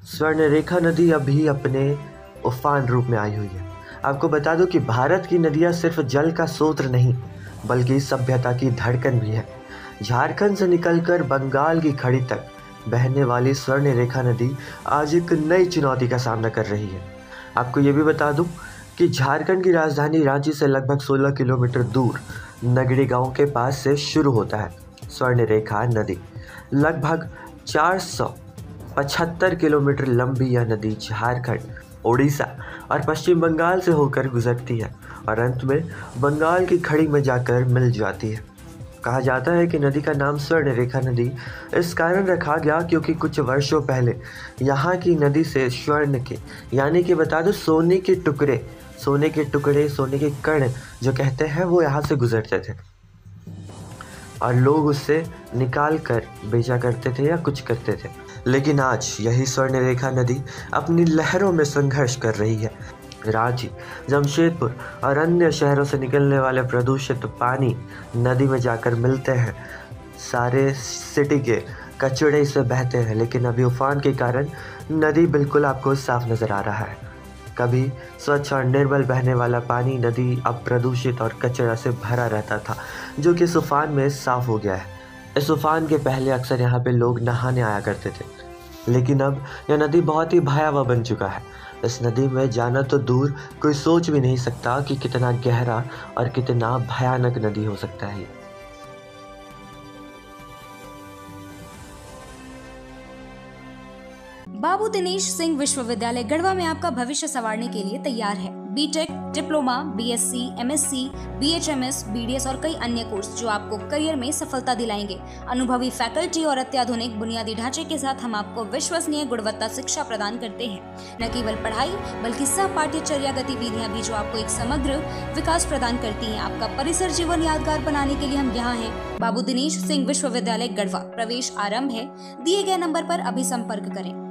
स्वर्णरेखा नदी अभी अपने उफान रूप में आई हुई है। आपको बता दूं कि भारत की नदियां सिर्फ जल का स्रोत नहीं बल्कि सभ्यता की धड़कन भी है। झारखंड से निकलकर बंगाल की खाड़ी तक बहने वाली स्वर्णरेखा नदी आज एक नई चुनौती का सामना कर रही है। आपको ये भी बता दूं कि झारखंड की राजधानी रांची से लगभग 16 किलोमीटर दूर नगड़ी गांव के पास से शुरू होता है स्वर्णरेखा नदी। लगभग 475 किलोमीटर लंबी यह नदी झारखंड, ओडिशा और पश्चिम बंगाल से होकर गुजरती है और अंत में बंगाल की खाड़ी में जाकर मिल जाती है। कहा जाता है कि नदी का नाम स्वर्णरेखा नदी इस कारण रखा गया क्योंकि कुछ वर्षों पहले यहाँ की नदी से स्वर्ण के यानी कि बता दो सोने के टुकड़े, सोने के कण जो कहते हैं वो यहाँ से गुजरते थे और लोग उससे निकाल कर बेचा करते थे या कुछ करते थे। लेकिन आज यही स्वर्णरेखा नदी अपनी लहरों में संघर्ष कर रही है। रांची, जमशेदपुर और अन्य शहरों से निकलने वाले प्रदूषित पानी नदी में जाकर मिलते हैं। सारे सिटी के कचड़े इससे बहते हैं, लेकिन अभी उफान के कारण नदी बिल्कुल आपको साफ नज़र आ रहा है। कभी स्वच्छ और निर्मल बहने वाला पानी नदी अब प्रदूषित और कचरा से भरा रहता था, जो कि इस उफान में साफ हो गया है। इस उफान के पहले अक्सर यहाँ पे लोग नहाने आया करते थे, लेकिन अब यह नदी बहुत ही भयावह बन चुका है। इस नदी में जाना तो दूर, कोई सोच भी नहीं सकता कि कितना गहरा और कितना भयानक नदी हो सकता है। बाबू दिनेश सिंह विश्वविद्यालय गढ़वा में आपका भविष्य संवारने के लिए तैयार है। BTech, diploma, BSc, MSc, BHMS, BDS और कई अन्य कोर्स जो आपको करियर में सफलता दिलाएंगे। अनुभवी फैकल्टी और अत्याधुनिक बुनियादी ढांचे के साथ हम आपको विश्वसनीय गुणवत्ता शिक्षा प्रदान करते हैं। न केवल पढ़ाई बल्कि सह पाठ्यचर्या गतिविधियां भी जो आपको एक समग्र विकास प्रदान करती हैं। आपका परिसर जीवन यादगार बनाने के लिए हम यहाँ हैं। बाबू दिनेश सिंह विश्वविद्यालय गढ़वा, प्रवेश आरंभ है। दिए गए नंबर पर अभी संपर्क करें।